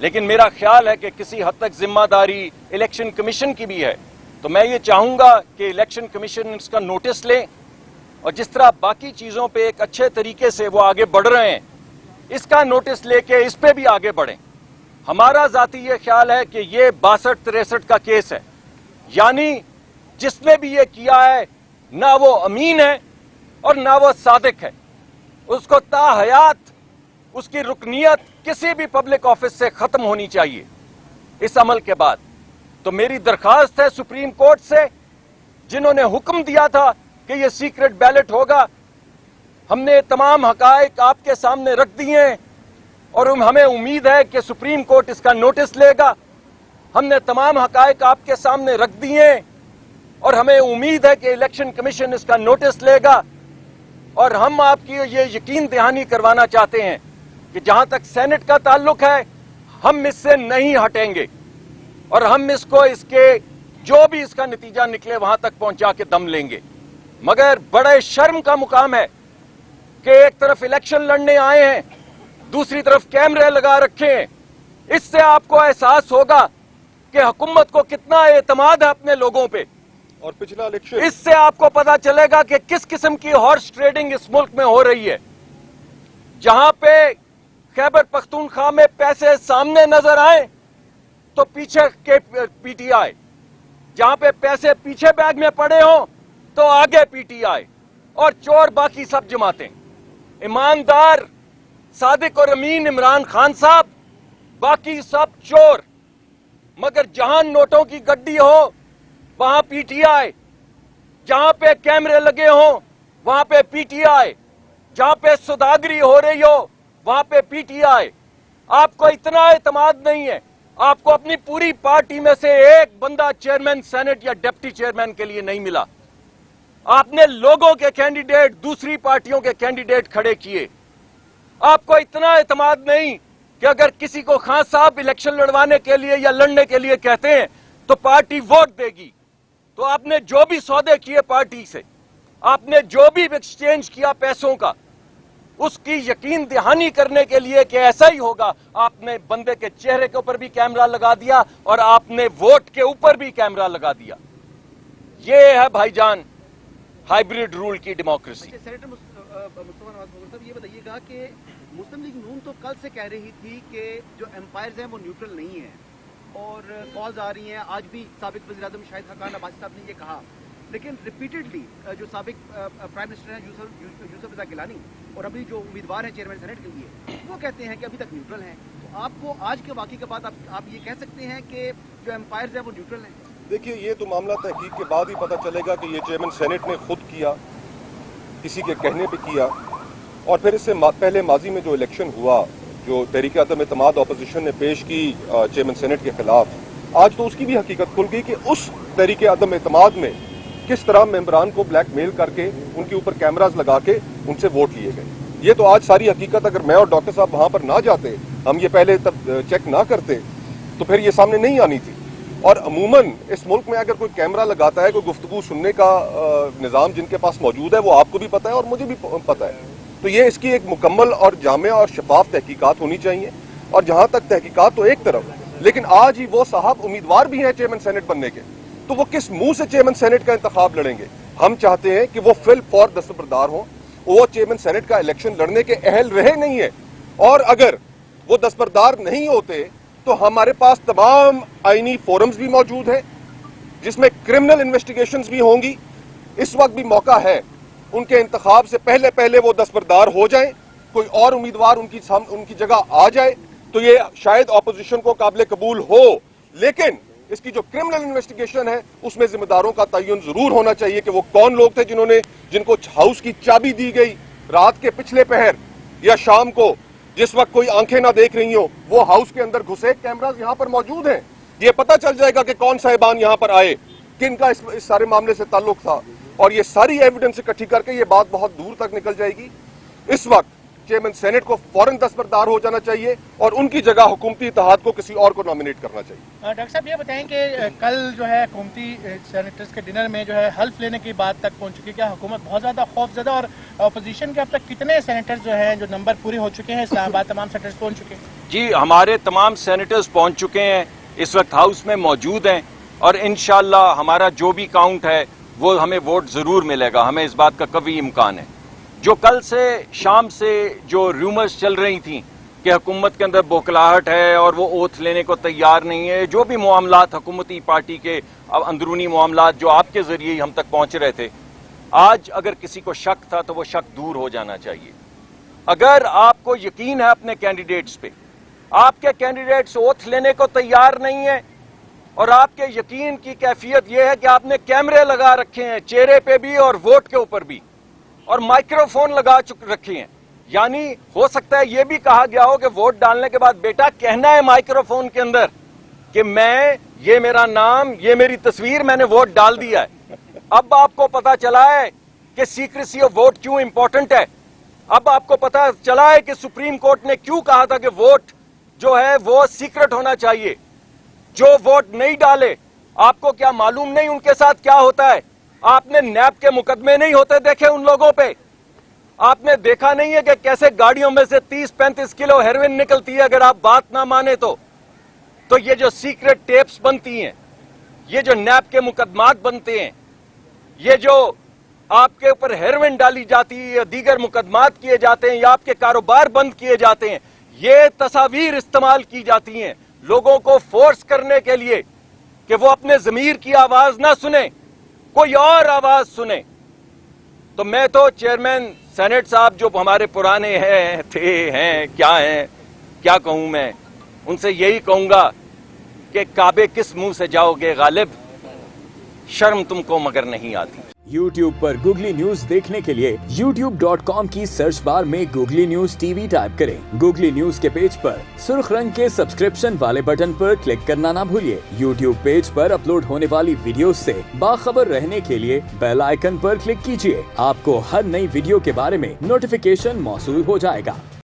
لیکن میرا خیال ہے کہ کسی حد تک ذمہ داری الیکشن کمیشن کی بھی ہے. تو میں یہ چاہوں گا کہ الیکشن کمیشن اس کا نوٹس لیں اور جس طرح باقی چیزوں پہ ایک اچھے طریقے سے وہ آگے بڑھ رہے ہیں, اس کا نوٹس لے کے اس پہ بھی آگے بڑھیں. ہمارا ذاتی یہ خیال ہے کہ یہ 62-63 کا کیس ہے, یعنی جس نے بھی یہ کیا ہے نہ وہ امین ہے اور نہ وہ صادق ہے. اس کو تا حیات اس کی رکنیت کسی بھی پبلک آفس سے ختم ہونی چاہیے اس عمل کے بعد. تو میری درخواست ہے سپریم کورٹ سے, جنہوں نے حکم دیا تھا کہ یہ سیکرٹ بیلٹ ہوگا, ہم نے تمام حقائق آپ کے سامنے رکھ دیے ہیں اور ہمیں امید ہے کہ سپریم کورٹ اس کا نوٹس لے گا. ہم نے تمام حقائق آپ کے سامنے رکھ دیے ہیں اور ہمیں امید ہے کہ الیکشن کمیشن اس کا نوٹس لے گا. اور ہم آپ کی یہ یقین دہانی کروانا چاہتے ہیں کہ جہاں تک سینٹ کا تعلق ہے ہم اس سے نہیں ہٹیں گے اور ہم اس کو اس کے جو بھی اس کا نتیجہ نکلے وہاں تک پہنچا کے دم لیں گے. مگر بڑے شرم کا مقام ہے کہ ایک طرف الیکشن لڑنے آئے ہیں, دوسری طرف کیمرے لگا رکھے ہیں. اس سے آپ کو احساس ہوگا کہ حکومت کو کتنا اعتماد ہے اپنے لوگوں پہ, اور پچھلا الیکشن اس سے آپ کو پتا چلے گا کہ کس قسم کی ہارس ٹریڈنگ اس ملک میں ہو رہی ہے. جہاں پہ خیبر پختونخوا میں پیسے سامنے نظر آئیں تو پیچھے کے پی ٹی آئی, جہاں پہ پیسے پیچھے بیگ میں پڑے ہوں تو آگے پی ٹی آئی, اور چور باقی سب جماعتیں. ایماندار صادق اور امین عمران خان صاحب, باقی سب چور. مگر جہاں نوٹوں کی گڈی ہو وہاں پی ٹی آئی, جہاں پہ کیمرے لگے ہوں وہاں پہ پی ٹی آئی, جہاں پہ سوداگری ہو رہی ہو وہاں پہ پی ٹی آئی. آپ کو اتنا اعتماد نہیں ہے, آپ کو اپنی پوری پارٹی میں سے ایک بندہ چیئرمین سینٹ یا ڈپٹی چیئرمین کے لیے نہیں ملا. آپ نے لوگوں کے کینڈیڈیٹ دوسری پارٹیوں کے کینڈیڈیٹ کھڑے کیے. آپ کو اتنا اعتماد نہیں کہ اگر کسی کو خان صاحب الیکشن لڑوانے کے لیے یا لڑنے کے لیے کہتے ہیں تو پارٹی ووٹ دے گی. تو آپ نے جو بھی سودے کیے پارٹی سے, آپ نے جو بھی ایکسچینج کیا پیسوں کا, اس کی یقین دہانی کرنے کے لیے کہ ایسا ہی ہوگا, آپ نے بندے کے چہرے کے اوپر بھی کیمرہ لگا دیا اور آپ نے ووٹ کے اوپر بھی کیمرہ لگا دیا. یہ ہے بھائی جان ہائیبریڈ رول کی ڈیموکریسی. سینیٹر مصطفیٰ نواز مغل صاحب, یہ بتائیے گا کہ مسلم لیگ نون تو کل سے کہہ رہی تھی کہ جو امپائرز ہیں وہ نیوٹرل نہیں ہیں, اور کالز آ رہی ہیں, آج بھی سابق وزیر اعظم شاہد خاقان عباسی صاحب نے یہ کہا, لیکن ریپیٹڈلی جو سابق پرائم منسٹر ہیں یوسف رضا گیلانی اور ابھی جو امیدوار ہیں چیئرمین سینٹ کے لیے, وہ کہتے ہیں کہ ابھی تک نیوٹرل ہیں. تو آپ کو آج کے واقعے کے بعد آپ یہ کہہ سکتے ہیں کہ جو امپائرز ہیں وہ نیوٹرل ہیں؟ دیکھیے, یہ تو معاملہ تحقیق کے بعد ہی پتہ چلے گا کہ یہ چیئرمین سینٹ نے خود کیا, کسی کے کہنے پہ کیا, اور پھر اس سے پہلے ماضی میں جو الیکشن ہوا, جو تحریک عدم اعتماد اپوزیشن نے پیش کی چیئرمین سینٹ کے خلاف, آج تو اس کی بھی حقیقت کھل گئی کہ اس تحریک عدم اعتماد میں کس طرح ممبران کو بلیک میل کر کے ان کے اوپر کیمراز لگا کے ان سے ووٹ لیے گئے. یہ تو آج ساری حقیقت, اگر میں اور ڈاکٹر صاحب وہاں پر نہ جاتے, ہم یہ پہلے تب چیک نہ کرتے, تو پھر یہ سامنے نہیں آنی تھی. اور عموماً اس ملک میں اگر کوئی کیمرہ لگاتا ہے, کوئی گفتگو سننے کا نظام جن کے پاس موجود ہے, وہ آپ کو بھی پتہ ہے اور مجھے بھی پتہ ہے. تو یہ اس کی ایک مکمل اور جامع اور شفاف تحقیقات ہونی چاہیے. اور جہاں تک تحقیقات تو ایک طرف, لیکن آج ہی وہ صاحب امیدوار بھی ہیں چیئرمین سینٹ بننے کے, تو وہ کس منہ سے چیئرمین سینٹ کا انتخاب لڑیں گے؟ ہم چاہتے ہیں کہ وہ فل فور دستبردار ہوں. وہ چیئرمین سینٹ کا الیکشن لڑنے کے اہل رہے نہیں ہیں, اور اگر وہ دستبردار نہیں ہوتے تو ہمارے پاس تمام آئینی فورمز بھی موجود ہیں جس میں کرمنل انویسٹیگیشنز بھی ہوں گی. اس وقت بھی موقع ہے ان کے انتخاب سے پہلے وہ دستبردار ہو جائیں, کوئی اور امیدوار ان کی جگہ آ جائے تو یہ شاید اپوزیشن کو قابل قبول ہو. لیکن اس کی جو کرمنل انویسٹیگیشن ہے اس میں ذمہ داروں کا تعین ضرور ہونا چاہیے کہ وہ کون لوگ تھے جن کو ہاؤس کی چابی دی گئی رات کے پچھلے پہر یا شام کو, جس وقت کوئی آنکھیں نہ دیکھ رہی ہوں, وہ ہاؤس کے اندر گھسے. کیمراز یہاں پر موجود ہیں, یہ پتہ چل جائے گا کہ کون صاحبان یہاں پر آئے, کن کا اس سارے معاملے سے تعلق تھا, اور یہ ساری ایویڈنس اکٹھی کر کے یہ بات بہت دور تک نکل جائے گی. اس وقت چیئرمین سینٹ کو فوراً دستبردار ہو جانا چاہیے اور ان کی جگہ حکومتی اتحاد کو کسی اور کو نامینیٹ کرنا چاہیے. ڈاکٹر صاحب یہ بتائیں کہ کل جو ہے حکومتی سینیٹرز کے ڈنر میں جو ہے حلف لینے کی بات تک پہنچ چکی, کیا حکومت بہت زیادہ خوف زدہ, اور اپوزیشن کے اب تک کتنے سینیٹرز جو ہیں جو نمبر پورے ہو چکے ہیں اسلام آباد تمام سینیٹرز پہنچ چکے ہیں؟ جی ہمارے تمام سینیٹرز پہنچ چکے ہیں, اس وقت ہاؤس میں موجود ہیں, اور انشاءاللہ ہمارا جو بھی کاؤنٹ ہے وہ ہمیں ووٹ ضرور ملے گا, ہمیں اس بات کا قوی امکان ہے. جو کل سے شام سے جو ریومرز چل رہی تھیں کہ حکومت کے اندر بوکھلاہٹ ہے اور وہ اوتھ لینے کو تیار نہیں ہے, جو بھی معاملات حکومتی پارٹی کے اندرونی معاملات جو آپ کے ذریعے ہی ہم تک پہنچ رہے تھے, آج اگر کسی کو شک تھا تو وہ شک دور ہو جانا چاہیے. اگر آپ کو یقین ہے اپنے کینڈیڈیٹس پہ, آپ کے کینڈیڈیٹس اوتھ لینے کو تیار نہیں ہیں, اور آپ کے یقین کی کیفیت یہ ہے کہ آپ نے کیمرے لگا رکھے ہیں چہرے پہ بھی اور ووٹ کے اوپر بھی, اور مائکروفون لگا رکھے ہیں, یعنی ہو سکتا ہے یہ بھی کہا گیا ہو کہ ووٹ ڈالنے کے بعد بیٹا کہنا ہے مائکروفون کے اندر کہ میں, یہ میرا نام, یہ میری تصویر, میں نے ووٹ ڈال دیا ہے. اب آپ کو پتا چلا ہے کہ سیکریسی آف ووٹ کیوں امپورٹنٹ ہے. اب آپ کو پتا چلا ہے کہ سپریم کورٹ نے کیوں کہا تھا کہ ووٹ جو ہے وہ سیکرٹ ہونا چاہیے. جو ووٹ نہیں ڈالے, آپ کو کیا معلوم نہیں ان کے ساتھ کیا ہوتا ہے؟ آپ نے نیب کے مقدمے نہیں ہوتے دیکھے ان لوگوں پہ؟ آپ نے دیکھا نہیں ہے کہ کیسے گاڑیوں میں سے 30-35 کلو ہیروئن نکلتی ہے اگر آپ بات نہ مانے تو یہ جو سیکرٹ ٹیپس بنتی ہیں, یہ جو نیب کے مقدمات بنتے ہیں, یہ جو آپ کے اوپر ہیروئن ڈالی جاتی ہے یا دیگر مقدمات کیے جاتے ہیں یا آپ کے کاروبار بند کیے جاتے ہیں, یہ تصاویر استعمال کی جاتی ہیں لوگوں کو فورس کرنے کے لیے کہ وہ اپنے ضمیر کی آواز نہ سنیں, کوئی اور آواز سنیں. تو میں تو چیئرمین سینٹ صاحب جو ہمارے پرانے ہیں کیا کہوں میں, ان سے یہی کہوں گا کہ کعبے کس منہ سے جاؤ گے غالب, شرم تم کو مگر نہیں آتی. YouTube پر گوگلی نیوز دیکھنے کے لیے youtube.com کی سرچ بار میں googly news T V type کریں. گوگلی نیوز کے پیج پر سرخ رنگ کے سبسکرپشن والے بٹن پر کلک کرنا نہ بھولیے. YouTube پیج پر اپلوڈ ہونے والی ویڈیوز سے باخبر رہنے کے لیے بیل آئیکن پر کلک کیجیے. آپ کو ہر نئی ویڈیو کے بارے میں نوٹیفیکیشن موصول ہو جائے گا.